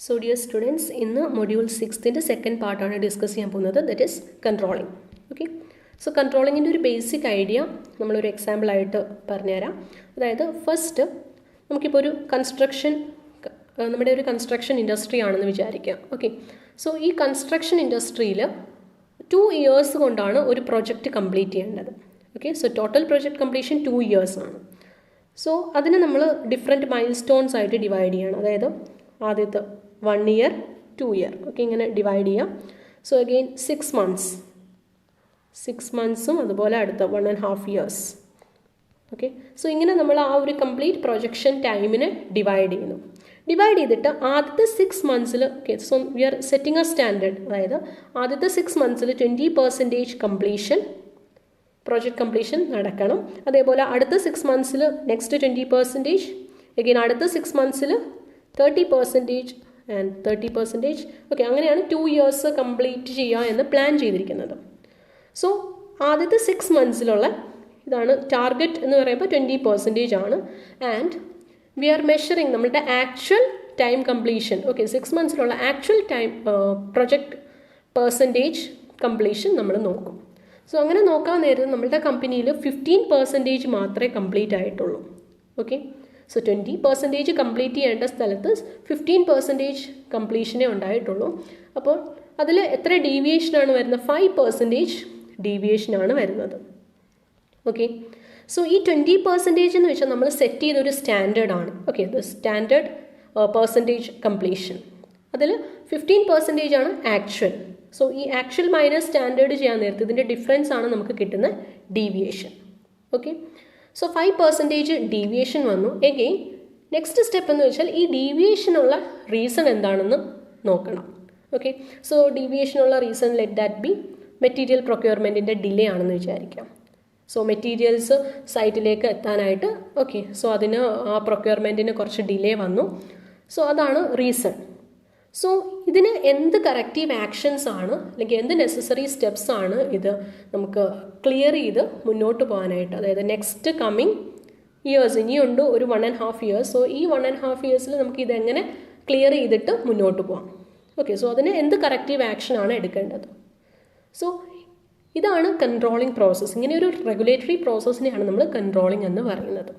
So dear students, in the module 6th in the second part ആണ് discuss ചെയ്യാൻ പോകുന്നത്, that is controlling. Okay. So controlling-ൻ്റെ ഒരു basic idea നമ്മളൊരു example ആയിട്ട് പറഞ്ഞുതരാം. അതായത് ഫസ്റ്റ് നമുക്കിപ്പോൾ ഒരു നമ്മുടെ ഒരു കൺസ്ട്രക്ഷൻ ഇൻഡസ്ട്രി ആണെന്ന് വിചാരിക്കാം. ഓക്കെ. സോ ഈ കൺസ്ട്രക്ഷൻ ഇൻഡസ്ട്രിയിൽ 2 years കൊണ്ടാണ് ഒരു പ്രൊജക്റ്റ് കംപ്ലീറ്റ് ചെയ്യേണ്ടത്. Okay. So total project completion 2 years ആണ്. സോ അതിനെ നമ്മൾ ഡിഫറെൻറ്റ് മൈൽ സ്റ്റോൺസ് ആയിട്ട് ഡിവൈഡ് ചെയ്യണം. അതായത് ആദ്യത്തെ 1 year, 2 year. ഓക്കെ, ഇങ്ങനെ ഡിവൈഡ് ചെയ്യാം. സോ അഗെയിൻ 6 months, 6 months-ഉം അതുപോലെ അടുത്ത 1.5 years. ഓക്കെ. സോ ഇങ്ങനെ നമ്മൾ ആ ഒരു കംപ്ലീറ്റ് പ്രൊജക്ഷൻ ടൈമിനെ ഡിവൈഡ് ചെയ്യുന്നു. ഡിവൈഡ് ചെയ്തിട്ട് ആദ്യത്തെ 6 months-ൽ okay, so we are setting a standard. അതായത് ആദ്യത്തെ 6 months-ൽ 20% കംപ്ലീഷൻ, പ്രോജക്റ്റ് കംപ്ലീഷൻ നടക്കണം. അതേപോലെ അടുത്ത 6 months-ൽ നെക്സ്റ്റ് 20%, അഗെയിൻ അടുത്ത 6 months-ൽ 30% ആൻഡ് 30%. ഓക്കെ, അങ്ങനെയാണ് 2 years കംപ്ലീറ്റ് ചെയ്യുക എന്ന് പ്ലാൻ ചെയ്തിരിക്കുന്നത്. സോ ആദ്യത്തെ 6 months-ലുള്ള ഇതാണ് ടാർഗറ്റ് എന്ന് പറയുമ്പോൾ 20% ആണ്. ആൻഡ് വി ആർ മെഷറിങ് നമ്മളുടെ ആക്ച്വൽ ടൈം കംപ്ലീഷൻ. ഓക്കെ, 6 months-ലുള്ള actual time project percentage completion നമ്മൾ നോക്കും. സോ അങ്ങനെ നോക്കാൻ നേരത്ത് നമ്മളുടെ കമ്പനിയിൽ 15% മാത്രമേ കംപ്ലീറ്റ് ആയിട്ടുള്ളൂ. ഓക്കെ. സോ 20% കംപ്ലീറ്റ് ചെയ്യേണ്ട സ്ഥലത്ത് 15% കംപ്ലീഷനേ ഉണ്ടായിട്ടുള്ളൂ. അപ്പോൾ അതിൽ എത്ര ഡീവിയേഷനാണ് വരുന്നത്? 5% ഡീവിയേഷനാണ് വരുന്നത്. ഓക്കെ. സോ ഈ 20% എന്ന് വെച്ചാൽ നമ്മൾ സെറ്റ് ചെയ്തൊരു സ്റ്റാൻഡേർഡാണ്. Okay, the standard percentage completion. അതിൽ 15% ആണ് ആക്ച്വൽ. സോ ഈ ആക്ച്വൽ മൈനസ് സ്റ്റാൻഡേർഡ് ചെയ്യാൻ നേരത്ത് ഇതിൻ്റെ ഡിഫറൻസ് ആണ് നമുക്ക് കിട്ടുന്ന ഡീവിയേഷൻ. ഓക്കെ. സോ 5% ഡീവിയേഷൻ വന്നു. എഗെയിൻ നെക്സ്റ്റ് സ്റ്റെപ്പ് എന്ന് വെച്ചാൽ ഈ ഡീവിയേഷനുള്ള റീസൺ എന്താണെന്ന് നോക്കണം. ഓക്കെ. സോ ഡീവിയേഷനുള്ള reason let that be material പ്രൊക്യൂർമെൻറ്റിൻ്റെ ഡിലേ ആണെന്ന് വിചാരിക്കാം. സോ മെറ്റീരിയൽസ് സൈറ്റിലേക്ക് എത്താനായിട്ട് ഓക്കെ, സോ അതിന് ആ പ്രൊക്യൂർമെൻറ്റിന് കുറച്ച് ഡിലേ വന്നു. സോ അതാണ് റീസൺ. സോ ഇതിന് എന്ത് കറക്റ്റീവ് ആക്ഷൻസ് ആണ് അല്ലെങ്കിൽ എന്ത് നെസസറി സ്റ്റെപ്സ് ആണ് ഇത് നമുക്ക് ക്ലിയർ ചെയ്ത് മുന്നോട്ട് പോകാനായിട്ട്? അതായത് നെക്സ്റ്റ് കമ്മിങ് ഇയേഴ്സ് ഇനിയുണ്ട് ഒരു 1.5 years. സോ ഈ 1.5 years-ൽ നമുക്ക് ഇതെങ്ങനെ ക്ലിയർ ചെയ്തിട്ട് മുന്നോട്ട് പോകാം? ഓക്കെ. സോ അതിന് എന്ത് കറക്റ്റീവ് ആക്ഷൻ ആണ് എടുക്കേണ്ടത്? സോ ഇതാണ് കൺട്രോളിങ് പ്രോസസ്സ്. ഇങ്ങനെ ഒരു റെഗുലേറ്ററി പ്രോസസ്സിനെയാണ് നമ്മൾ കൺട്രോളിങ് എന്ന് പറയുന്നത്.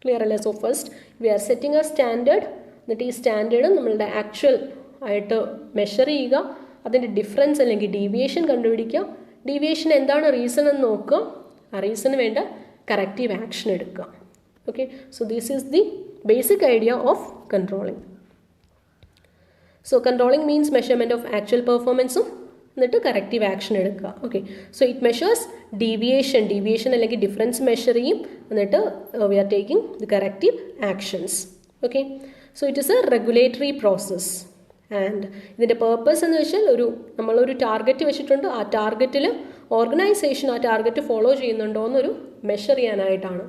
ക്ലിയർ അല്ലേ? So first we are setting a standard. എന്നിട്ട് ഈ സ്റ്റാൻഡേർഡ് നമ്മളുടെ ആക്ച്വൽ ആയിട്ട് മെഷർ ചെയ്യുക. അതിൻ്റെ ഡിഫറൻസ് അല്ലെങ്കിൽ ഡീവിയേഷൻ കണ്ടുപിടിക്കുക. ഡീവിയേഷൻ എന്താണ് റീസൺ എന്ന് നോക്കുക. ആ റീസണിന് വേണ്ട കറക്റ്റീവ് ആക്ഷൻ എടുക്കുക. Okay. So this is the basic idea of controlling. So controlling means measurement of actual പെർഫോമൻസും എന്നിട്ട് കറക്റ്റീവ് ആക്ഷൻ എടുക്കുക. Okay. So it measures deviation അല്ലെങ്കിൽ ഡിഫറൻസ് മെഷർ ചെയ്യും. എന്നിട്ട് we are taking the corrective actions. Okay. So it is a regulatory process. And ഇതിൻ്റെ purpose എന്ന് വെച്ചാൽ നമ്മളൊരു ടാർഗറ്റ് വെച്ചിട്ടുണ്ട്. ആ ടാർഗറ്റിൽ ഓർഗനൈസേഷൻ ആ ടാർഗറ്റ് ഫോളോ ചെയ്യുന്നുണ്ടോ എന്നൊരു മെഷർ ചെയ്യാനായിട്ടാണ്.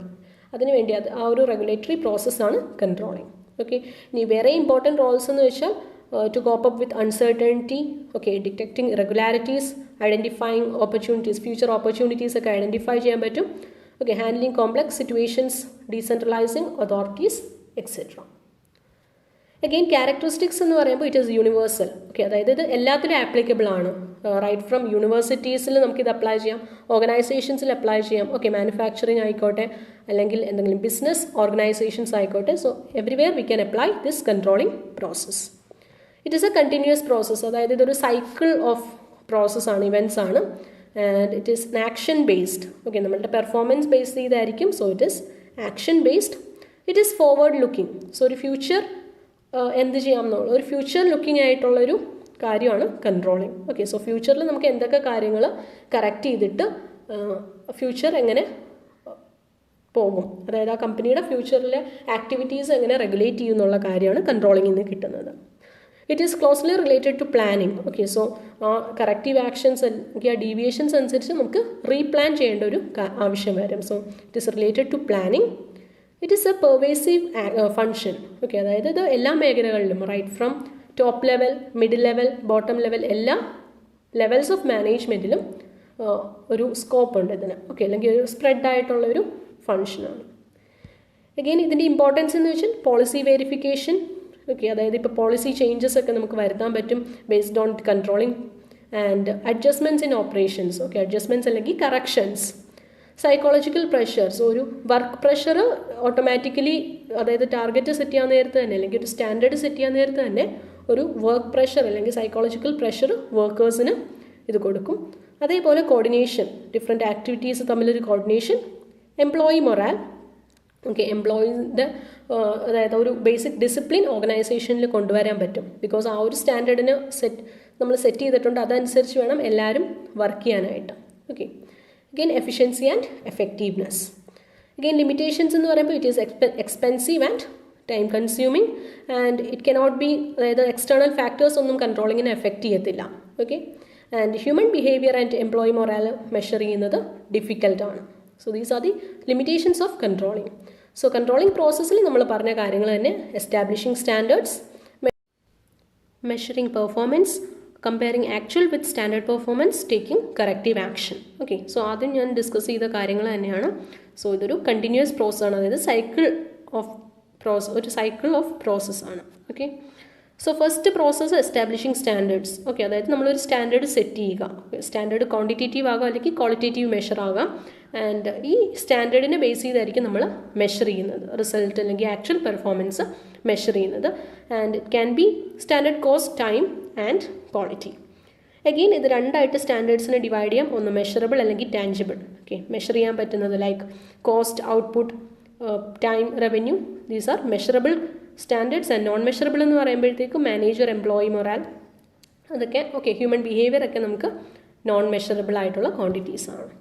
അതിനുവേണ്ടി ആ ഒരു റെഗുലേറ്ററി പ്രോസസ്സാണ് കൺട്രോളിങ്. ഓക്കെ. ഇനി വേറെ ഇമ്പോർട്ടൻറ്റ് റോൾസ് എന്ന് വെച്ചാൽ to cope up with uncertainty, okay, detecting irregularities, identifying opportunities, future opportunities ഒക്കെ ഐഡൻറ്റിഫൈ ചെയ്യാൻ പറ്റും. Okay. Handling complex situations, decentralizing authorities etcetera. Again characteristics എന്ന് പറയുമ്പോൾ ഇറ്റ് ഈസ് യൂണിവേഴ്സൽ. ഓക്കെ. അതായത് ഇത് എല്ലാത്തിലും ആപ്ലിക്കബിൾ ആണ്. റൈറ്റ് ഫ്രം യൂണിവേഴ്സിറ്റീസിൽ നമുക്കിത് അപ്ലൈ ചെയ്യാം, ഓർഗനൈസേഷൻസിൽ അപ്ലൈ ചെയ്യാം. ഓക്കെ, മാനുഫാക്ചറിങ് ആയിക്കോട്ടെ അല്ലെങ്കിൽ എന്തെങ്കിലും ബിസിനസ് ഓർഗനൈസേഷൻസ് ആയിക്കോട്ടെ. So everywhere we can apply this controlling process. It is a continuous process. അതായത് ഇതൊരു സൈക്കിൾ ഓഫ് പ്രോസസ്സാണ്, ഇവൻറ്റ്സ് ആണ്. And it is action based. Okay, നമ്മളുടെ പെർഫോമൻസ് ബേസ് ചെയ്തായിരിക്കും. So it is action based. It is forward looking. So ഒരു future എന്ത് ചെയ്യാം എന്നുള്ള ഒരു ഫ്യൂച്ചർ ലുക്കിംഗ് ആയിട്ടുള്ളൊരു കാര്യമാണ് കൺട്രോളിങ്. ഓക്കെ. സോ ഫ്യൂച്ചറിൽ നമുക്ക് എന്തൊക്കെ കാര്യങ്ങൾ കറക്റ്റ് ചെയ്തിട്ട് ഫ്യൂച്ചർ എങ്ങനെ പോകും, അതായത് ആ കമ്പനിയുടെ ഫ്യൂച്ചറിലെ ആക്ടിവിറ്റീസ് എങ്ങനെ റെഗുലേറ്റ് ചെയ്യുന്നുള്ള കാര്യമാണ് കൺട്രോളിങ്ങിൽ നിന്ന് കിട്ടുന്നത്. It is closely related to planning. Okay. So ആ കറക്റ്റീവ് ആക്ഷൻസ് അല്ലെങ്കിൽ ആ ഡീവിയേഷൻസ് അനുസരിച്ച് നമുക്ക് റീപ്ലാൻ ചെയ്യേണ്ട ഒരു ആവശ്യം വരും. So it is related to planning. It is a pervasive function. Okay. അതായത് ഇത് എല്ലാ മേഖലകളിലും right from top level, middle level, bottom level, എല്ലാ ലെവൽസ് ഓഫ് മാനേജ്മെൻറ്റിലും ഒരു സ്കോപ്പ് ഉണ്ട് ഇതിന്. ഓക്കെ. അല്ലെങ്കിൽ ഒരു സ്പ്രെഡ് ആയിട്ടുള്ളൊരു ഫങ്ഷനാണ്. അഗെയിൻ ഇതിൻ്റെ ഇമ്പോർട്ടൻസ് എന്ന് വെച്ചാൽ പോളിസി വെരിഫിക്കേഷൻ, ഓക്കെ, അതായത് ഇപ്പോൾ പോളിസി ചേഞ്ചസ് ഒക്കെ നമുക്ക് വരുത്താൻ പറ്റും based on controlling. And adjustments in operations, okay, adjustments അല്ലെങ്കിൽ കറക്ഷൻസ്. സൈക്കോളജിക്കൽ പ്രഷർ, സോ ഒരു വർക്ക് പ്രഷർ ഓട്ടോമാറ്റിക്കലി, അതായത് ടാർഗറ്റ് സെറ്റ് ചെയ്യാൻ നേരത്ത് തന്നെ അല്ലെങ്കിൽ ഒരു സ്റ്റാൻഡേർഡ് സെറ്റ് ചെയ്യാൻ നേരത്ത് തന്നെ ഒരു വർക്ക് പ്രഷർ അല്ലെങ്കിൽ സൈക്കോളജിക്കൽ പ്രഷർ വർക്കേഴ്സിന് ഇത് കൊടുക്കും. അതേപോലെ കോർഡിനേഷൻ, ഡിഫറെൻറ്റ് ആക്ടിവിറ്റീസ് തമ്മിലൊരു കോർഡിനേഷൻ. എംപ്ലോയി മൊറാൽ, ഓക്കെ, എംപ്ലോയീൻ്റെ അതായത് ഒരു ബേസിക് ഡിസിപ്ലിൻ ഓർഗനൈസേഷനിൽ കൊണ്ടുവരാൻ പറ്റും. ബിക്കോസ് ആ ഒരു സ്റ്റാൻഡേർഡിന് നമ്മൾ സെറ്റ് ചെയ്തിട്ടുണ്ട്, അതനുസരിച്ച് വേണം എല്ലാവരും വർക്ക് ചെയ്യാനായിട്ട്. Okay, again efficiency and effectiveness. Again limitations എന്ന് പറയുമ്പോൾ it is expensive and time consuming and it cannot be, അതായത് എക്സ്റ്റേണൽ ഫാക്ടേഴ്സ് ഒന്നും കൺട്രോളിങ്ങിനെ എഫക്റ്റ് ചെയ്യത്തില്ല. Okay, and human behaviour and employee morale measure ചെയ്യുന്നത് ഡിഫിക്കൽട്ടാണ്. So these are the limitations of controlling. So controlling പ്രോസസ്സിൽ നമ്മൾ പറഞ്ഞ കാര്യങ്ങൾ തന്നെ establishing standards, measuring performance, comparing actual with standard performance, taking corrective action. Okay, so ആദ്യം ഞാൻ discuss ചെയ്ത കാര്യങ്ങൾ തന്നെയാണ്. സോ ഇതൊരു കണ്ടിന്യൂസ് പ്രോസസ്സാണ്, അതായത് ഒരു സൈക്കിൾ ഓഫ് പ്രോസസ്സാണ്. Okay, so first process establishing standards. Okay, അതായത് നമ്മളൊരു സ്റ്റാൻഡേർഡ് സെറ്റ് ചെയ്യുക. സ്റ്റാൻഡേർഡ് ക്വാണ്ടിറ്റേറ്റീവ് ആകാം അല്ലെങ്കിൽ ക്വാളിറ്റേറ്റീവ് മെഷർ ആകാം. ആൻഡ് ഈ സ്റ്റാൻഡേർഡിനെ ബേസ് ചെയ്തായിരിക്കും നമ്മൾ മെഷർ ചെയ്യുന്നത്, റിസൾട്ട് അല്ലെങ്കിൽ ആക്ച്വൽ പെർഫോമൻസ് മെഷർ ചെയ്യുന്നത്. And it can be standard cost, time and quality. Again ഇത് രണ്ടായിട്ട് സ്റ്റാൻഡേർഡ്സിനെ ഡിവൈഡ് ചെയ്യാം. ഒന്ന് മെഷറബിൾ അല്ലെങ്കിൽ ടാഞ്ചിബിൾ. ഓക്കെ, മെഷർ ചെയ്യാൻ പറ്റുന്നത് like cost, output, time, revenue, these are measurable standards. And non measurable എന്ന് പറയുമ്പോഴത്തേക്കും മാനേജർ, എംപ്ലോയി മൊറാൽ, അതൊക്കെ ഓക്കെ, ഹ്യൂമൻ ബിഹേവിയർ ഒക്കെ നമുക്ക് നോൺ മെഷറബിൾ ആയിട്ടുള്ള ക്വാണ്ടിറ്റീസ് ആണ്.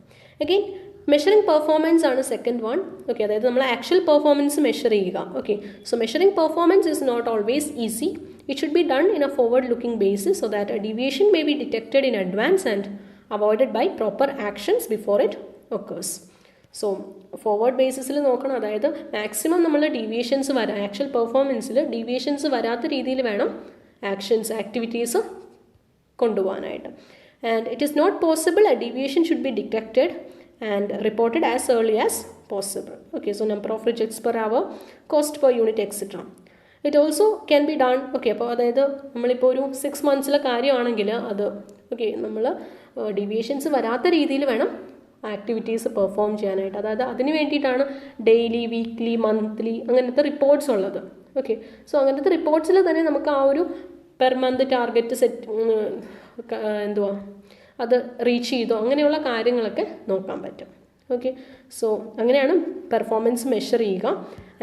അഗെയിൻ മെഷറിംഗ് പെർഫോമൻസ് ആണ് സെക്കൻഡ് വൺ. ഓക്കെ, അതായത് നമ്മൾ ആക്ച്വൽ പെർഫോമൻസ് മെഷർ ചെയ്യുക. Okay, so measuring performance is not always easy. It should be done in a forward-looking basis so that a deviation may be detected in advance and avoided by proper actions before it occurs. So forward basisൽ നോക്കണം, അതായത് maximum നമ്മൾ deviations actual പെർഫോമൻസിൽ deviations വരാത്ത രീതിയിൽ വേണം actions, activities കൊണ്ടുപോകാനായിട്ട്. And it is not possible a deviation should be detected and reported as early as possible. Okay, so number of rejects per hour, cost per unit, etc. It also can be done. Okay, അപ്പോൾ അതായത് നമ്മളിപ്പോൾ ഒരു 6 monthsലെ കാര്യമാണെങ്കിൽ അത് okay, നമ്മൾ deviations വരാത്ത രീതിയിൽ വേണം ആക്ടിവിറ്റീസ് പെർഫോം ചെയ്യാനായിട്ട്. അതായത് അതിന് വേണ്ടിയിട്ടാണ് ഡെയിലി, വീക്ക്ലി, മന്ത്ലി അങ്ങനത്തെ റിപ്പോർട്ട്സ് ഉള്ളത്. ഓക്കെ, സോ അങ്ങനത്തെ റിപ്പോർട്ട്സിൽ തന്നെ നമുക്ക് ആ ഒരു പെർ മന്ത് ടാർഗറ്റ് അത് റീച്ച് ചെയ്തോ അങ്ങനെയുള്ള കാര്യങ്ങളൊക്കെ നോക്കാൻ പറ്റും. ഓക്കെ, സോ അങ്ങനെയാണ് പെർഫോമൻസ് മെഷർ ചെയ്യുക.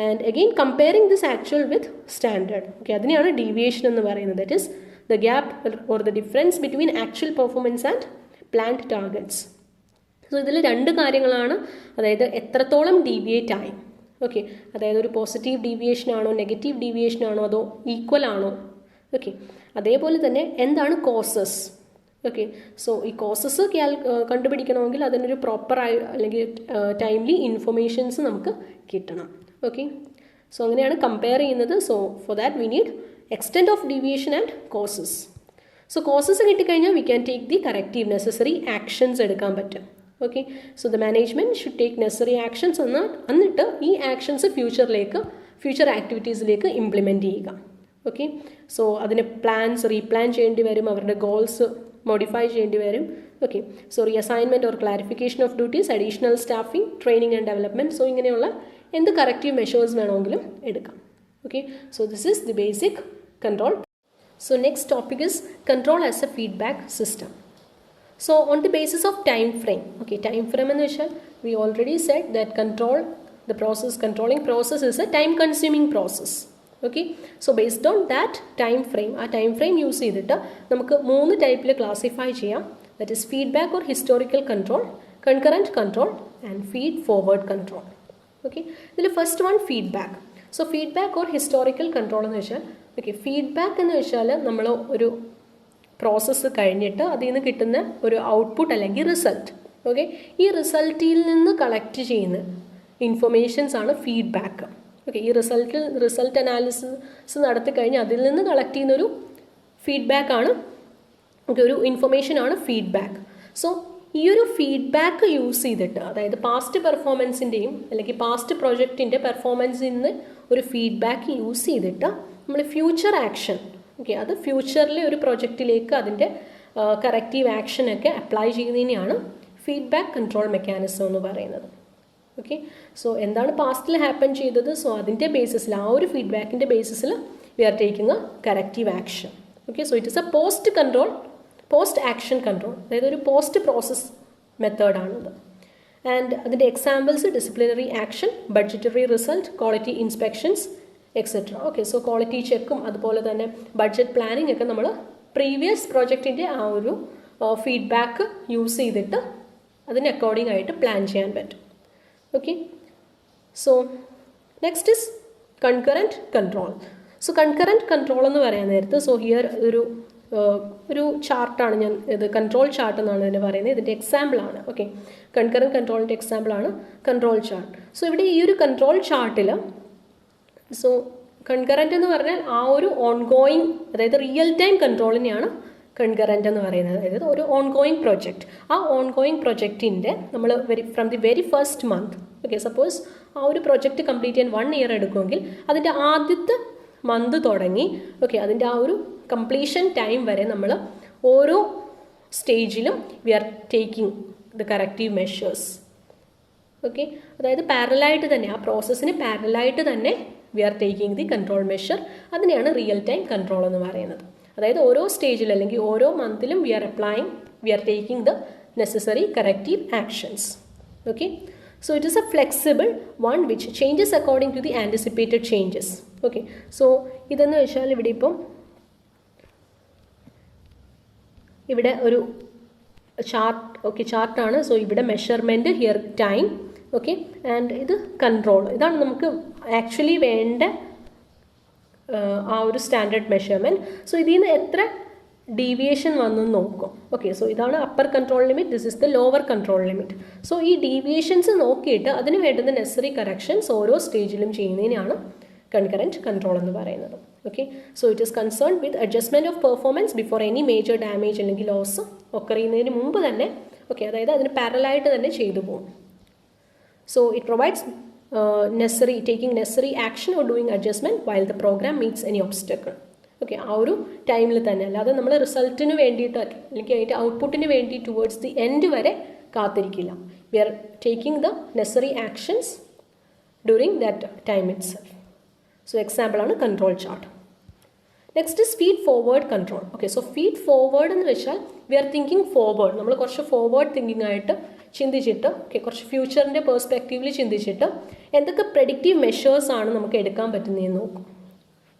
And again comparing this actual with standard. Okay, അതിനെയാണ് ഡീവിയേഷൻ എന്ന് പറയുന്നത്. That is the gap or the difference between actual performance and planned targets. So ഇതിൽ രണ്ട് കാര്യങ്ങളാണ്, അതായത് എത്രത്തോളം ഡീവിയേറ്റ് ആയി. ഓക്കെ, അതായത് ഒരു പോസിറ്റീവ് ഡീവിയേഷൻ ആണോ, നെഗറ്റീവ് ഡീവിയേഷൻ ആണോ, അതോ ഈക്വൽ ആണോ. ഓക്കെ, അതേപോലെ തന്നെ എന്താണ് കോസസ്. ഓക്കെ, സോ ഈ കോസസ് കണ്ടുപിടിക്കണമെങ്കിൽ അതിനൊരു പ്രോപ്പറായി അല്ലെങ്കിൽ ടൈംലി ഇൻഫർമേഷൻസ് നമുക്ക് കിട്ടണം. ഓക്കെ, സോ അങ്ങനെയാണ് കമ്പയർ ചെയ്യുന്നത്. So for that we need extent of deviation and causes. So causes കിട്ടിക്കഴിഞ്ഞാൽ we can take the corrective necessary actions എടുക്കാൻ പറ്റും. Okay, so the management should take necessary actions എന്നിട്ട് ഈ actions future ആക്ടിവിറ്റീസിലേക്ക് implement ചെയ്യുക. Okay, so അതിന് റീപ്ലാൻ ചെയ്യേണ്ടി വരും, അവരുടെ ഗോൾസ് മോഡിഫൈ ചെയ്യേണ്ടി വരും. Okay, so reassignment or clarification of duties, additional staffing, training and development, so ഇങ്ങനെയുള്ള എന്ത് കറക്റ്റീവ് മെഷേഴ്സ് വേണമെങ്കിലും എടുക്കാം. Okay, so this is the basic control. So next topic is control as a feedback system. So on the basis of time frame, okay, time frame എന്ന് വെച്ചാൽ we already said that controlling process is a time consuming process. Okay, so based on that time frame use ചെയ്തിട്ട് നമുക്ക് 3 ടൈപ്പിൽ classify ചെയ്യാം. That is feedback or historical control, concurrent control and feed forward control. Okay, ഇതിൽ first one feedback. So feedback or historical control എന്ന് വെച്ചാൽ okay, feedback എന്ന് വെച്ചാൽ നമ്മൾ ഒരു പ്രോസസ്സ് കഴിഞ്ഞിട്ട് അതിൽ നിന്ന് കിട്ടുന്ന ഒരു ഔട്ട്പുട്ട് അല്ലെങ്കിൽ റിസൾട്ട്. ഓക്കെ, ഈ റിസൾട്ടിൽ നിന്ന് കളക്ട് ചെയ്യുന്ന ഇൻഫർമേഷൻസ് ആണ് ഫീഡ്ബാക്ക്. ഓക്കെ, ഈ റിസൾട്ട് അനാലിസിസ് നടത്തി കഴിഞ്ഞ് അതിൽ നിന്ന് കളക്ട് ചെയ്യുന്നൊരു ഫീഡ്ബാക്കാണ്, ഓക്കെ, ഒരു ഇൻഫർമേഷനാണ് ഫീഡ്ബാക്ക്. സോ ഈ ഒരു ഫീഡ്ബാക്ക് യൂസ് ചെയ്തിട്ട്, അതായത് പാസ്റ്റ് പെർഫോമൻസിൻ്റെയും അല്ലെങ്കിൽ പാസ്റ്റ് പ്രൊജക്റ്റിൻ്റെ പെർഫോമൻസിൽ നിന്ന് ഒരു ഫീഡ്ബാക്ക് യൂസ് ചെയ്തിട്ട് നമ്മൾ ഫ്യൂച്ചർ ആക്ഷൻ, ഓക്കെ, അത് ഫ്യൂച്ചറിലെ ഒരു പ്രൊജക്റ്റിലേക്ക് അതിൻ്റെ കറക്റ്റീവ് ആക്ഷനൊക്കെ അപ്ലൈ ചെയ്യുന്നതിനെയാണ് ഫീഡ്ബാക്ക് കൺട്രോൾ മെക്കാനിസം എന്ന് പറയുന്നത്. ഓക്കെ, സോ എന്താണ് പാസ്റ്റിൽ ഹാപ്പൻ ചെയ്തത്, സോ അതിൻ്റെ ബേസിസിൽ, ആ ഒരു ഫീഡ്ബാക്കിൻ്റെ ബേസിസിൽ we are taking a corrective action. Okay, so it is a post action control, അതായത് ഒരു പോസ്റ്റ് പ്രോസസ് മെത്തേഡാണിത്. ആൻഡ് അതിൻ്റെ examples disciplinary action, budgetary result, quality inspections etcetera. Okay, so quality ചെക്കും അതുപോലെ തന്നെ ബഡ്ജറ്റ് പ്ലാനിങ് ഒക്കെ നമ്മൾ പ്രീവിയസ് പ്രോജക്റ്റിൻ്റെ ആ ഒരു ഫീഡ്ബാക്ക് യൂസ് ചെയ്തിട്ട് അതിന് അക്കോർഡിംഗ് ആയിട്ട് പ്ലാൻ ചെയ്യാൻ പറ്റും. Okay, so next is concurrent control. So concurrent control എന്ന് പറയാൻ നേരത്ത്, സോ ഹിയർ ഒരു ചാർട്ടാണ്, ഞാൻ ഇത് കൺട്രോൾ ചാർട്ട് എന്നാണ് ഇതിന് പറയുന്നത്, ഇതിൻ്റെ എക്സാമ്പിളാണ്. ഓക്കെ, കൺകറൻറ്റ് കൺട്രോളിൻ്റെ എക്സാമ്പിളാണ് കൺട്രോൾ ചാർട്ട്. സോ ഇവിടെ ഈ ഒരു കൺട്രോൾ ചാർട്ടിൽ, സോ കൺകറൻറ്റ് എന്ന് പറഞ്ഞാൽ ആ ഒരു ഓൺഗോയിങ്, അതായത് റിയൽ ടൈം കൺട്രോളിനെയാണ് കൺകറൻറ്റ് എന്ന് പറയുന്നത്. അതായത് ഒരു ഓൺഗോയിങ് പ്രൊജക്റ്റ്, ആ ഓൺഗോയിങ് പ്രൊജക്റ്റിൻ്റെ നമ്മൾ from the very first month, okay, suppose ആ ഒരു പ്രൊജക്റ്റ് കംപ്ലീറ്റ് ചെയ്യാൻ 1 ഇയർ എടുക്കുമെങ്കിൽ അതിൻ്റെ ആദ്യത്തെ മന്ത് തുടങ്ങി, ഓക്കെ, അതിൻ്റെ ആ ഒരു കംപ്ലീഷൻ ടൈം വരെ നമ്മൾ ഓരോ സ്റ്റേജിലും we are taking the corrective measures. Okay, അതായത് പാരലായിട്ട് തന്നെ, ആ പ്രോസസ്സിന് പാരലായിട്ട് തന്നെ we are taking the control measure. അതിനെയാണ് റിയൽ ടൈം കൺട്രോൾ എന്ന് പറയുന്നത്. അതായത് ഓരോ സ്റ്റേജിൽ അല്ലെങ്കിൽ ഓരോ മന്തിലും we are taking the necessary corrective actions. Okay, so it is a flexible one which changes according to the anticipated changes. Okay, so ഇതെന്ന് വെച്ചാൽ ഇവിടെ ഒരു ചാർട്ടാണ്. സോ ഇവിടെ measurement, here time, okay, and ഇത് കൺട്രോൾ. ഇതാണ് നമുക്ക് ആക്ച്വലി വേണ്ട ആ ഒരു സ്റ്റാൻഡേർഡ് മെഷർമെൻറ്റ്. സോ ഇതിൽ നിന്ന് എത്ര ഡീവിയേഷൻ വന്നു നോക്കും. ഓക്കെ, സോ ഇതാണ് upper control limit, this is the lower control limit. So ഈ ഡീവിയേഷൻസ് നോക്കിയിട്ട് അതിന് വേണ്ടുന്ന നെസസറി കറക്ഷൻസ് ഓരോ സ്റ്റേജിലും ചെയ്യുന്നതിനാണ് കൺകറൻറ്റ് കൺട്രോൾ എന്ന് പറയുന്നത്. Okay, so it is concern with adjustment of performance before any major damage അല്ലെങ്കിൽ ലോസ് ഒക്കറിയുന്നതിന് മുമ്പ് തന്നെ, ഓക്കെ, അതായത് അതിന് പാരലായിട്ട് തന്നെ ചെയ്തു പോകും. So it provides taking necessary action or doing adjustment while the program meets any obstacle. Okay, ആ ഒരു ടൈമിൽ തന്നെ, അല്ലാതെ നമ്മൾ റിസൾട്ടിന് വേണ്ടിയിട്ട് അല്ലെങ്കിൽ അതിൻ്റെ ഔട്ട്പുട്ടിന് വേണ്ടി ടുവേർഡ്സ് ദി എൻഡ് വരെ കാത്തിരിക്കില്ല. We are taking the necessary actions during that time itself. So എക്സാമ്പിളാണ് control chart. Next is feed forward control. Okay, so feed forward എന്ന് വെച്ചാൽ വി ആർ തിങ്കിങ് ഫോർവേഡ്. നമ്മൾ കുറച്ച് ഫോർവേഡ് തിങ്കിങ് ആയിട്ട് ചിന്തിച്ചിട്ട്, okay, കുറച്ച് ഫ്യൂച്ചറിൻ്റെ പേഴ്സ്പെക്റ്റീവിൽ ചിന്തിച്ചിട്ട് എന്തൊക്കെ പ്രെഡിക്റ്റീവ് മെഷേഴ്സാണ് നമുക്ക് എടുക്കാൻ പറ്റുന്നതെന്ന് നോക്കും.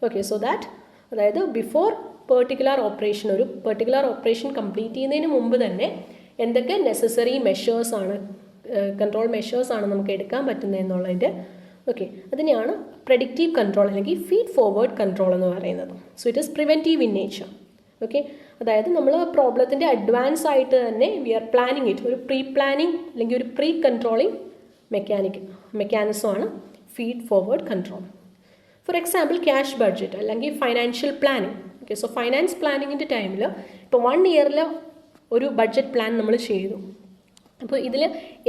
ഓക്കെ, സോ ദാറ്റ്, അതായത് ബിഫോർ ഒരു പെർട്ടിക്കുലർ ഓപ്പറേഷൻ കംപ്ലീറ്റ് ചെയ്യുന്നതിന് മുമ്പ് തന്നെ എന്തൊക്കെ നെസസറി മെഷേഴ്സാണ്, കൺട്രോൾ മെഷേഴ്സാണ് നമുക്ക് എടുക്കാൻ പറ്റുന്നതെന്നുള്ളതിൻ്റെ, ഓക്കെ, അതിനെയാണ് പ്രെഡിക്റ്റീവ് കൺട്രോൾ അല്ലെങ്കിൽ ഫീഡ് ഫോർവേഡ് കൺട്രോൾ എന്ന് പറയുന്നത്. So it is preventive in nature. Okay, അതായത് നമ്മൾ പ്രോബ്ലത്തിൻ്റെ അഡ്വാൻസ് ആയിട്ട് തന്നെ വി ആർ പ്ലാനിങ് ഇറ്റ്, ഒരു പ്രീ പ്ലാനിങ് അല്ലെങ്കിൽ ഒരു പ്രീ കൺട്രോളിങ് മെക്കാനിസമാണ് feed forward control. For example cash budget അല്ലെങ്കിൽ financial planning. Okay, so finance പ്ലാനിങ്ങിൻ്റെ ടൈമിൽ ഇപ്പോൾ 1 ഇയറിൽ ഒരു ബഡ്ജറ്റ് പ്ലാൻ നമ്മൾ ചെയ്തു. അപ്പോൾ ഇതിൽ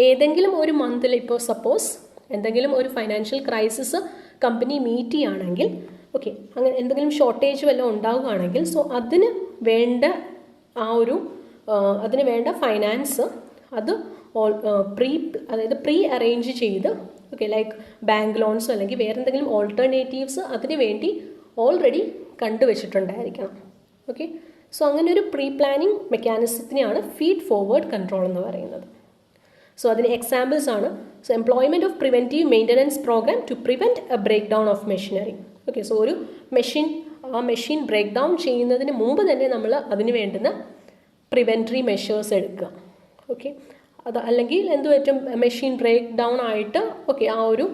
ഏതെങ്കിലും ഒരു മന്തിൽ, ഇപ്പോൾ സപ്പോസ് എന്തെങ്കിലും ഒരു ഫൈനാൻഷ്യൽ ക്രൈസിസ് കമ്പനി മീറ്റ് ചെയ്യുകയാണെങ്കിൽ, ഓക്കെ, അങ്ങനെ എന്തെങ്കിലും ഷോർട്ടേജ് വല്ലതും ഉണ്ടാവുകയാണെങ്കിൽ, സോ അതിന് വേണ്ട ഫൈനാൻസ് അത് അതായത് പ്രീ അറേഞ്ച് ചെയ്ത്, ഓക്കെ, ലൈക്ക് ബാങ്ക് ലോൺസോ അല്ലെങ്കിൽ വേറെ എന്തെങ്കിലും ഓൾട്ടർനേറ്റീവ്സ് അതിന് വേണ്ടി ഓൾറെഡി കണ്ടുവച്ചിട്ടുണ്ടായിരിക്കണം. ഓക്കെ, സോ അങ്ങനെ ഒരു പ്രീ പ്ലാനിങ് മെക്കാനിസത്തിനെയാണ് ഫീഡ് ഫോർവേഡ് കൺട്രോൾ എന്ന് പറയുന്നത്. സോ അതിന് എക്സാമ്പിൾസ് ആണ്, so employment of preventive maintenance program to prevent a break down of machinery. Okay, so ഒരു മെഷീൻ ബ്രേക്ക് ഡൗൺ ചെയ്യുന്നതിന് മുമ്പ് തന്നെ നമ്മൾ അതിന് വേണ്ടുന്ന പ്രിവെൻറ്ററി മെഷേഴ്സ് എടുക്കുക. ഓക്കെ, അത് അല്ലെങ്കിൽ എന്ത് പറ്റും, മെഷീൻ ബ്രേക്ക് ഡൗൺ ആയിട്ട്, ഓക്കെ, ആ ഒരു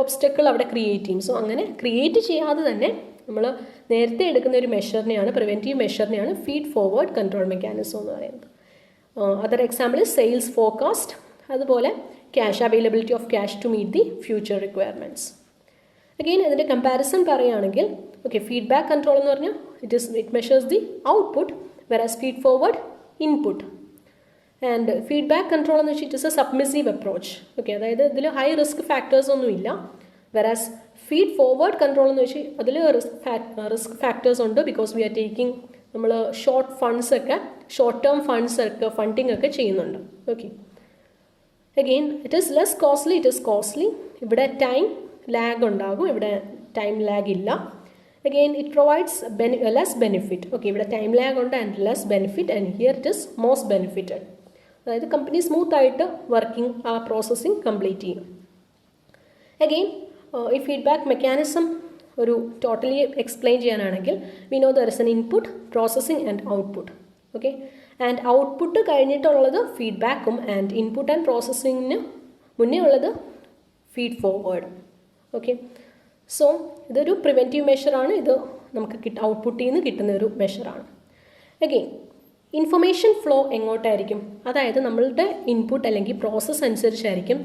ഒബ്സ്റ്റക്കിൾ അവിടെ ക്രിയേറ്റ് ചെയ്യും. സോ അങ്ങനെ ക്രിയേറ്റ് ചെയ്യാതെ തന്നെ നമ്മൾ നേരത്തെ എടുക്കുന്ന ഒരു മെഷറിനെയാണ്, പ്രിവെൻറ്റീവ് മെഷറിനെയാണ് ഫീഡ് ഫോർവേഡ് കൺട്രോൾ മെക്കാനിസം എന്ന് പറയുന്നത്. അതർ എക്സാമ്പിൾ സെയിൽസ് ഫോർകാസ്റ്റ്, അതുപോലെ cash, availability of cash to meet the future requirements. Again ഇതിൻ്റെ കമ്പാരിസൺ പറയുകയാണെങ്കിൽ, ഓക്കെ, ഫീഡ്ബാക്ക് കൺട്രോൾ എന്ന് പറഞ്ഞാൽ it measures the output, versus feed forward input. And feedback control എന്ന് വെച്ചാൽ it is a submissive approach. Okay, അതായത് ഇതിൽ high risk factors ഒന്നുമില്ല. വെറാസ് feed forward control എന്ന് വെച്ചാൽ അതിൽ റിസ്ക് ഫാക്ടേഴ്സ് ഉണ്ട്. ബിക്കോസ് വി ആർ ടേക്കിംഗ് നമ്മൾ ഷോർട്ട് ടേം ഫണ്ട്സ് ഒക്കെ ഫണ്ടിങ് ഒക്കെ ചെയ്യുന്നുണ്ട്. Okay, again it is less costly, ഇവിടെ ടൈം ലാഗ് ഉണ്ടാകും, ഇവിടെ ടൈം ലാഗ് ഇല്ല. Again it provides less benefit. Okay, ഇവിടെ ടൈം ലാഗ് ഉണ്ട് and less benefit, and here it is most benefited. അതായത് കമ്പനി സ്മൂത്ത് ആയിട്ട് വർക്കിംഗ് ആ പ്രോസസ്സിങ് കംപ്ലീറ്റ് ചെയ്യും. അഗെയിൻ ഈ ഫീഡ്ബാക്ക് മെക്കാനിസം ഒരു ടോട്ടലി എക്സ്പ്ലെയിൻ ചെയ്യാനാണെങ്കിൽ we know there is an input, processing and output. Okay, and output കഴിഞ്ഞിട്ടുള്ളത് ഫീഡ്ബാക്കും and input and പ്രോസസ്സിങ്ങിന് മുന്നേ ഉള്ളത് ഫീഡ് ഫോർവേഡ്. ഓക്കെ, സോ ഇതൊരു പ്രിവെൻറ്റീവ് മെഷറാണ്. ഇത് നമുക്ക് ഔട്ട്പുട്ടിൽ നിന്ന് കിട്ടുന്ന ഒരു മെഷറാണ്. അഗെയിൻ ഇൻഫർമേഷൻ ഫ്ലോ എങ്ങോട്ടായിരിക്കും? അതായത് നമ്മളുടെ ഇൻപുട്ട് അല്ലെങ്കിൽ പ്രോസസ്സ് അനുസരിച്ചായിരിക്കും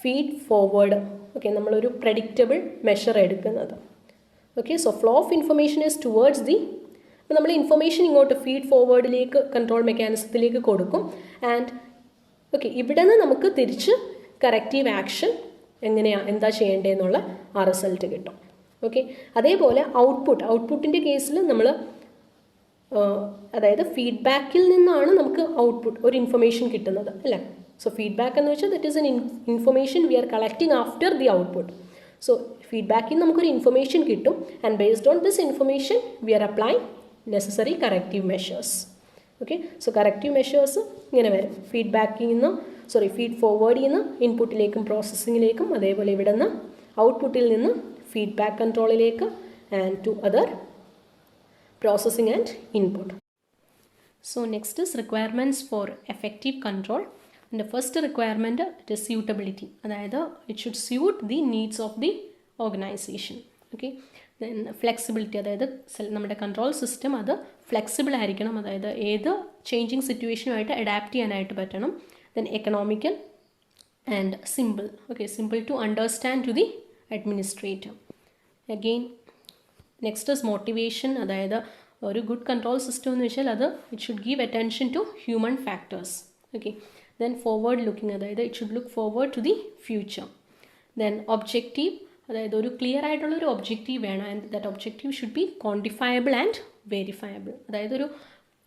ഫീഡ് ഫോർവേഡ്. ഓക്കെ, നമ്മളൊരു പ്രഡിക്റ്റബിൾ മെഷർ എടുക്കുന്നത്. Okay, so flow of information is towards അപ്പോൾ നമ്മൾ ഇൻഫർമേഷൻ ഇങ്ങോട്ട് ഫീഡ് ഫോർവേഡിലേക്ക് കൺട്രോൾ മെക്കാനിസത്തിലേക്ക് കൊടുക്കും. ആൻഡ് ഓക്കെ, ഇവിടെ നിന്ന് നമുക്ക് തിരിച്ച് കറക്റ്റീവ് ആക്ഷൻ എന്താ ചെയ്യേണ്ടതെന്നുള്ള ആ റിസൾട്ട് കിട്ടും. ഓക്കെ, അതേപോലെ ഔട്ട്പുട്ടിൻ്റെ കേസിൽ നമ്മൾ അതായത് ഫീഡ്ബാക്കിൽ നിന്നാണ് നമുക്ക് ഒരു ഇൻഫർമേഷൻ കിട്ടുന്നത് അല്ലേ. സോ ഫീഡ്ബാക്ക് എന്ന് വെച്ചാൽ that is an information we are collecting after the output. So ഫീഡ്ബാക്കിൽ നമുക്കൊരു ഇൻഫർമേഷൻ കിട്ടും and based on this information we are applying necessary corrective measures. Okay, so corrective measures ഇങ്ങനെ വരും. ഫീഡ് ഫോർവേഡിൽ നിന്ന് ഇൻപുട്ടിലേക്കും പ്രോസസ്സിങ്ങിലേക്കും, അതേപോലെ ഇവിടെ നിന്ന് ഔട്ട്പുട്ടിൽ നിന്ന് ഫീഡ്ബാക്ക് കൺട്രോളിലേക്ക് and to other processing and input. So next is requirements for effective control. And the first requirement it is suitability. അതായത് it should suit the needs of the organization. Okay, then flexibility, അതായത് നമ്മുടെ control system അത് flexible ആയിരിക്കണം, അതായത് ഏത് changing സിറ്റുവേഷനുമായിട്ട് adapt ചെയ്യാനായിട്ട് പറ്റണം. then economical and simple. Okay, simple to understand to the administrator. Again next is motivation. അതായത് ഒരു ഗുഡ് കൺട്രോൾ സിസ്റ്റം എന്ന് വെച്ചാൽ അത് it should give attention to human factors. Okay, then forward looking, അതായത് it should look forward to the future. Then objective, അതായത് ഒരു clear ആയിട്ടുള്ള ഒരു ഒബ്ജക്റ്റീവ് വേണം. And that objective should be quantifiable and verifiable. അതായത് ഒരു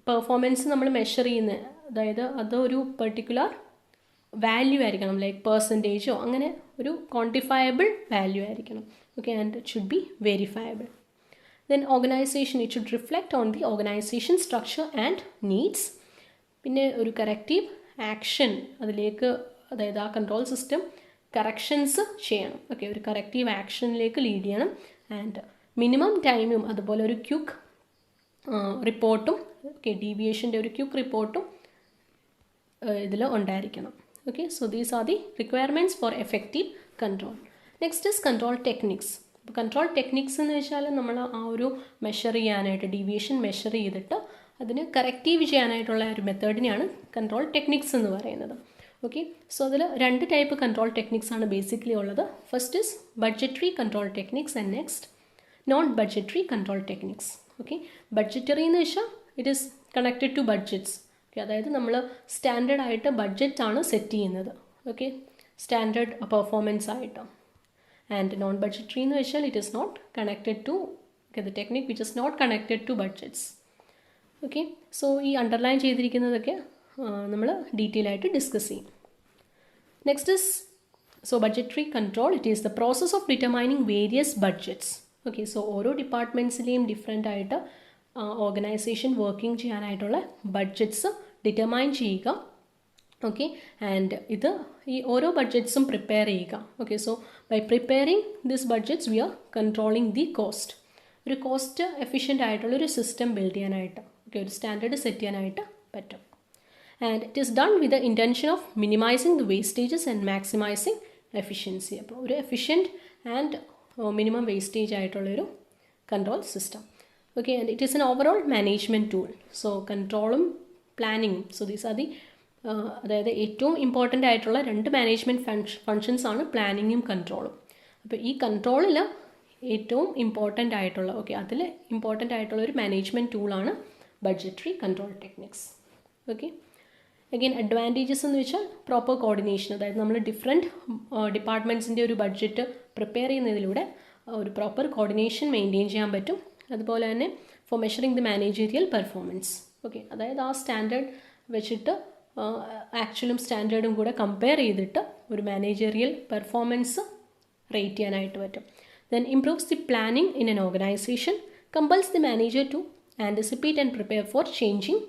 പെർഫോമൻസ് നമ്മൾ measure ചെയ്യുന്ന, അതായത് അതൊരു പെർട്ടിക്കുലർ വാല്യൂ ആയിരിക്കണം, ലൈക്ക് പെർസെൻറ്റേജോ അങ്ങനെ ഒരു ക്വാണ്ടിഫയബിൾ വാല്യൂ ആയിരിക്കണം. Okay, and it should be verifiable. Then organization, it should reflect on the organization structure and needs. പിന്നെ ഒരു കറക്റ്റീവ് ആക്ഷൻ അതിലേക്ക്, അതായത് ആ കൺട്രോൾ സിസ്റ്റം കറക്ഷൻസ് ചെയ്യണം. ഓക്കെ, ഒരു കറക്റ്റീവ് ആക്ഷനിലേക്ക് ലീഡ് ചെയ്യണം. ആൻഡ് മിനിമം ടൈമും അതുപോലെ ഒരു ക്വിക്ക് റിപ്പോർട്ടും, ഓക്കെ, ഡീവിയേഷൻ്റെ ഒരു ക്വിക്ക് റിപ്പോർട്ടും ഇതിൽ ഉണ്ടായിരിക്കണം. Okay, so these are the requirements for effective control. Next is control techniques. അപ്പോൾ കൺട്രോൾ ടെക്നിക്സ് എന്ന് വെച്ചാൽ നമ്മൾ ആ ഒരു മെഷർ ചെയ്യാനായിട്ട് ഡീവിയേഷൻ മെഷർ ചെയ്തിട്ട് അതിന് കറക്റ്റീവ് ചെയ്യാനായിട്ടുള്ള ഒരു മെത്തേഡിനെയാണ് കൺട്രോൾ ടെക്നിക്സ് എന്ന് പറയുന്നത്. ഓക്കെ, സോ അതിൽ രണ്ട് ടൈപ്പ് കൺട്രോൾ ടെക്നിക്സ് ആണ് ബേസിക്കലി ഉള്ളത്. First is budgetary control techniques and next non budgetary control techniques. Okay, budgetary എന്ന് വെച്ചാൽ it is connected to budgets. Okay, അതായത് നമ്മൾ സ്റ്റാൻഡേർഡ് ആയിട്ട് ബഡ്ജറ്റ് ആണ് സെറ്റ് ചെയ്യുന്നത്. ഓക്കെ, സ്റ്റാൻഡേർഡ് പെർഫോമൻസ് ആയിട്ട്. ആൻഡ് നോൺ ബഡ്ജറ്ററി എന്ന് വെച്ചാൽ it is not connected to the technique which is not connected to budgets. Okay, so ഈ അണ്ടർലൈൻ ചെയ്തിരിക്കുന്നതൊക്കെ നമ്മൾ ഡീറ്റെയിൽ ആയിട്ട് ഡിസ്കസ് ചെയ്യും. Next is budgetary control. It is the process of determining various budgets. Okay, so ഓരോ ഡിപ്പാർട്ട്മെൻറ്റ്സിലെയും different ആയിട്ട് organisation working ചെയ്യാനായിട്ടുള്ള budgets determine ചെയ്യുക. ഓക്കെ, ആൻഡ് ഇത് ഈ ഓരോ ബഡ്ജറ്റ്സും പ്രിപ്പയർ ചെയ്യുക. Okay, so by preparing this budgets we are controlling the cost. ഒരു കോസ്റ്റ് എഫിഷ്യൻ്റ് ആയിട്ടുള്ളൊരു സിസ്റ്റം ബിൽഡ് ചെയ്യാനായിട്ട്, ഓക്കെ, ഒരു സ്റ്റാൻഡേർഡ് സെറ്റ് ചെയ്യാനായിട്ട് പറ്റും. And it is done with the intention of minimising the wastages and maximising efficiency. അപ്പോൾ ഒരു efficient and minimum wastage ആയിട്ടുള്ളൊരു control system. Okay, and it is an overall management tool. So കൺട്രോളും പ്ലാനിങ്ങും, so these are the അതായത് ഏറ്റവും important ആയിട്ടുള്ള രണ്ട് management functions ആണ് പ്ലാനിങ്ങും കൺട്രോളും. അപ്പോൾ ഈ കൺട്രോളിൽ ഏറ്റവും ഇമ്പോർട്ടൻ്റ് ആയിട്ടുള്ള, ഓക്കെ, അതിൽ ഇമ്പോർട്ടൻ്റ് ആയിട്ടുള്ള ഒരു മാനേജ്മെൻറ്റ് ടൂളാണ് budgetary control techniques. Okay, again advantages എന്ന് വെച്ചാൽ പ്രോപ്പർ കോർഡിനേഷൻ, അതായത് നമ്മൾ ഡിഫറെൻറ്റ് ഡിപ്പാർട്ട്മെൻറ്റ്സിൻ്റെ ഒരു ബഡ്ജറ്റ് പ്രിപ്പയർ ചെയ്യുന്നതിലൂടെ ഒരു പ്രോപ്പർ കോർഡിനേഷൻ മെയിൻറ്റെയിൻ ചെയ്യാൻ പറ്റും. അതുപോലെ തന്നെ for measuring the managerial performance. Okay, അതായത് ആ സ്റ്റാൻഡേർഡ് വെച്ചിട്ട് ആക്ച്വലും സ്റ്റാൻഡേർഡും കൂടെ കമ്പയർ ചെയ്തിട്ട് ഒരു മാനേജീരിയൽ പെർഫോമൻസ് റേറ്റ് ചെയ്യാനായിട്ട് പറ്റും. Then improves the planning in an organisation, compels the manager to anticipate and prepare for changing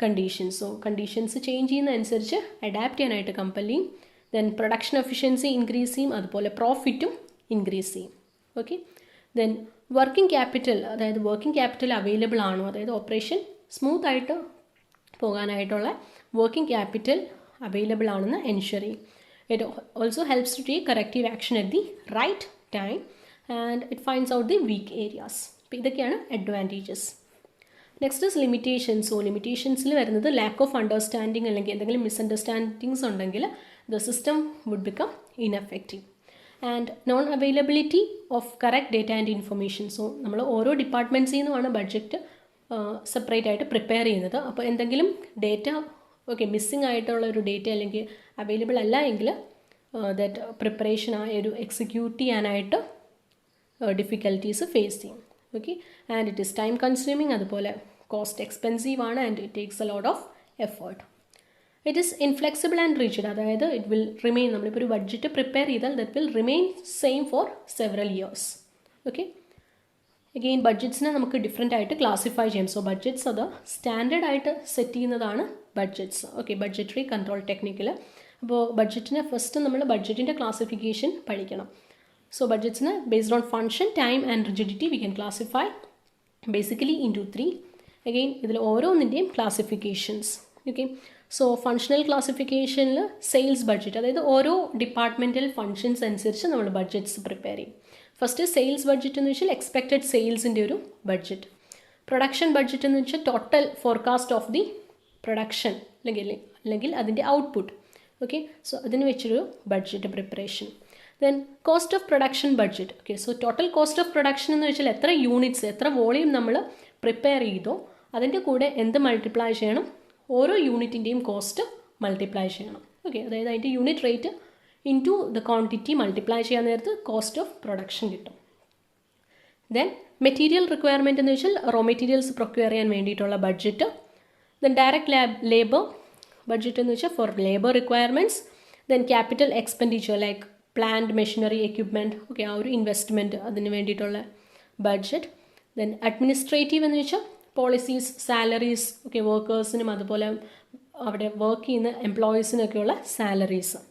conditions. So conditions change ചെയ്യുന്നതനുസരിച്ച് adapt ചെയ്യാനായിട്ട് കമ്പൽ ചെയ്യും. ദെൻ പ്രൊഡക്ഷൻ എഫിഷ്യൻസി ഇൻക്രീസ് ചെയ്യും, അതുപോലെ പ്രോഫിറ്റും ഇൻക്രീസ് ചെയ്യും. ഓക്കെ, ദെൻ വർക്കിംഗ് ക്യാപിറ്റൽ, അതായത് working capital available ആണോ, അതായത് ഓപ്പറേഷൻ സ്മൂത്ത് ആയിട്ട് പോകാനായിട്ടുള്ള വർക്കിംഗ് ക്യാപിറ്റൽ അവൈലബിൾ ആണെന്ന് എൻഷുർ ചെയ്യും. It also helps to take corrective action at the right time and it finds out the weak areas. അപ്പോൾ ഇതൊക്കെയാണ് advantages. Next is limitations. So ലിമിറ്റേഷൻസിൽ വരുന്നത് ലാക്ക് ഓഫ് അണ്ടർസ്റ്റാൻഡിങ് അല്ലെങ്കിൽ എന്തെങ്കിലും മിസ്അണ്ടർസ്റ്റാൻഡിങ്സ് ഉണ്ടെങ്കിൽ the system would become ineffective. And non availability of correct data and information. So നമ്മൾ ഓരോ ഡിപ്പാർട്ട്മെൻറ്റ്സിൽ നിന്നുമാണ് ബഡ്ജറ്റ് സെപ്പറേറ്റ് ആയിട്ട് പ്രിപ്പയർ ചെയ്യുന്നത്. അപ്പോൾ എന്തെങ്കിലും ഡേറ്റ മിസ്സിംഗ് ആയിട്ടുള്ള ഒരു ഡേറ്റ അല്ലെങ്കിൽ അവൈലബിൾ അല്ല എങ്കിൽ ദാറ്റ് പ്രിപ്പറേഷൻ ആ ഒരു എക്സിക്യൂട്ട് ചെയ്യാനായിട്ട് ഡിഫിക്കൽട്ടീസ് ഫേസ് ചെയ്യും. Okay, and it is time consuming, അതുപോലെ കോസ്റ്റ് എക്സ്പെൻസീവ് ആണ്, and it takes a lot of effort. It is inflexible and rigid, അതായത് ഇറ്റ് വിൽ റിമെയിൻ, നമ്മളിപ്പോൾ ഒരു ബഡ്ജറ്റ് പ്രിപ്പയർ ചെയ്താൽ that will remain same for several years. Okay, again ബഡ്ജറ്റ്സിനെ നമുക്ക് different ആയിട്ട് classify ചെയ്യാം. സോ ബഡ്ജറ്റ്സ് അത് സ്റ്റാൻഡേർഡ് ആയിട്ട് സെറ്റ് ചെയ്യുന്നതാണ് ബഡ്ജറ്റ്സ്. ഓക്കെ, ബഡ്ജറ്ററി കൺട്രോൾ ടെക്നിക്കിൽ. അപ്പോൾ ബഡ്ജറ്റിനെ ഫസ്റ്റ് നമ്മൾ ബഡ്ജറ്റിൻ്റെ ക്ലാസിഫിക്കേഷൻ പഠിക്കണം. So budgets based on function, time and rigidity we can classify basically into 3. Again ഇതിൽ ഓരോന്നിൻ്റെയും ക്ലാസിഫിക്കേഷൻസ്. ഓക്കെ, സോ ഫങ്ഷണൽ ക്ലാസിഫിക്കേഷനിൽ സെയിൽസ് ബഡ്ജറ്റ്, അതായത് ഓരോ ഡിപ്പാർട്ട്മെൻറ്റൽ ഫങ്ഷൻസ് അനുസരിച്ച് നമ്മൾ ബഡ്ജറ്റ്സ് പ്രിപ്പയർ ചെയ്യും. ഫസ്റ്റ് സെയിൽസ് ബഡ്ജറ്റ് എന്ന് വെച്ചാൽ എക്സ്പെക്റ്റഡ് സെയിൽസിൻ്റെ ഒരു ബഡ്ജറ്റ്. പ്രൊഡക്ഷൻ ബഡ്ജറ്റ് എന്ന് വെച്ചാൽ total forecast of the production അല്ലെങ്കിൽ അതിൻ്റെ ഔട്ട്പുട്ട്. ഓക്കെ, സോ അതിന് വെച്ചൊരു budget preparation. Then cost of production budget. Okay, so total cost of production എന്ന് വെച്ചാൽ എത്ര യൂണിറ്റ്സ്, എത്ര വോളിയം നമ്മൾ പ്രിപ്പയർ ചെയ്തോ അതിൻ്റെ കൂടെ എന്ത് മൾട്ടിപ്ലൈ ചെയ്യണം, ഓരോ യൂണിറ്റിൻ്റെയും കോസ്റ്റ് മൾട്ടിപ്ലൈ ചെയ്യണം. ഓക്കെ, അതായത് അതിൻ്റെ unit rate into the quantity multiply ചെയ്യാൻ നേരത്ത് കോസ്റ്റ് ഓഫ് പ്രൊഡക്ഷൻ കിട്ടും. ദെൻ മെറ്റീരിയൽ റിക്വയർമെൻറ്റ് എന്ന് വെച്ചാൽ റോ മെറ്റീരിയൽസ് പ്രൊക്യൂർ ചെയ്യാൻ വേണ്ടിയിട്ടുള്ള budget. Then direct labour budget എന്ന് വെച്ചാൽ four labour requirements. Then capital expenditure like plant, machinery, equipment, okay, ആ ഒരു ഇൻവെസ്റ്റ്മെൻറ്റ് അതിന് വേണ്ടിയിട്ടുള്ള ബഡ്ജറ്റ്. ദെൻ അഡ്മിനിസ്ട്രേറ്റീവ് എന്ന് വെച്ചാൽ പോളിസീസ്, സാലറീസ്, ഓക്കെ, വർക്കേഴ്സിനും അതുപോലെ അവിടെ വർക്ക് ചെയ്യുന്ന എംപ്ലോയീസിനൊക്കെയുള്ള salaries.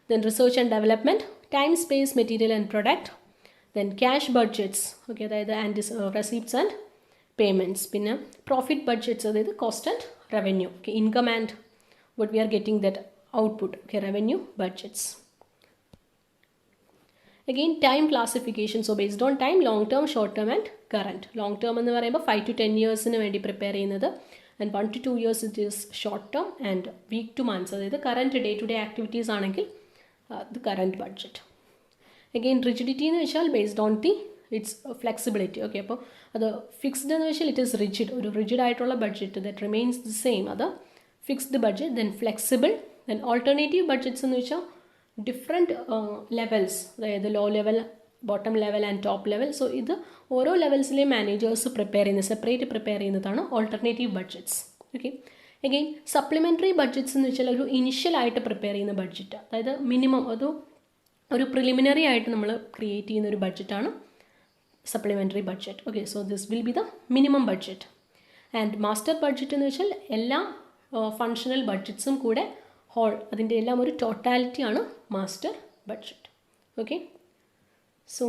Then research and development, time, space, material and product. Then cash budgets, okay, അതായത് റെസീപ്റ്റ്സ് ആൻഡ് പേയ്മെൻറ്റ്സ്. പിന്നെ പ്രോഫിറ്റ് ബഡ്ജറ്റ്സ്, അതായത് cost and revenue, okay, income and what we are getting that output, okay, revenue budgets. Again time classification. So based on time, long term, short term and current. Long term എന്ന് പറയുമ്പോൾ 5 to 10 yearsന് വേണ്ടി prepare ചെയ്യുന്നത്, and 1 to 2 years it is short term, and week to months, അതായത് current day to day activities ആണെങ്കിൽ the current budget. Again rigidity എന്ന് വെച്ചാൽ based on the its flexibility. Okay, അപ്പോൾ അത് ഫിക്സ്ഡ് എന്ന് വെച്ചാൽ ഇറ്റ് ഈസ് റിജിഡ്, ഒരു rigid ആയിട്ടുള്ള budget that remains the same, അത് fixed budget. Then flexible. Then alternative budgets എന്ന് വെച്ചാൽ ഡിഫറെൻറ്റ് ലെവൽസ്, അതായത് low level, bottom level and top level. So ഇത് ഓരോ ലെവൽസിലെയും മാനേജേഴ്സ് പ്രിപ്പയർ ചെയ്യുന്നത്, സെപ്പറേറ്റ് പ്രിപ്പയർ ചെയ്യുന്നതാണ് alternative budgets. Okay, again supplementary budgets എന്ന് വെച്ചാൽ ഒരു ഇനിഷ്യലായിട്ട് പ്രിപ്പയർ ചെയ്യുന്ന ബഡ്ജറ്റ്, അതായത് മിനിമം ഒരു പ്രിലിമിനറി ആയിട്ട് നമ്മൾ ക്രിയേറ്റ് ചെയ്യുന്ന ഒരു ബഡ്ജറ്റാണ് supplementary budget. Okay, so this will be the minimum budget. And master budget എന്ന് വെച്ചാൽ എല്ലാ ഫങ്ഷണൽ ബഡ്ജറ്റ്സും കൂടെ അതിൻ്റെ എല്ലാം ഒരു ടോട്ടാലിറ്റിയാണ് മാസ്റ്റർ ബഡ്ജറ്റ്. Okay, so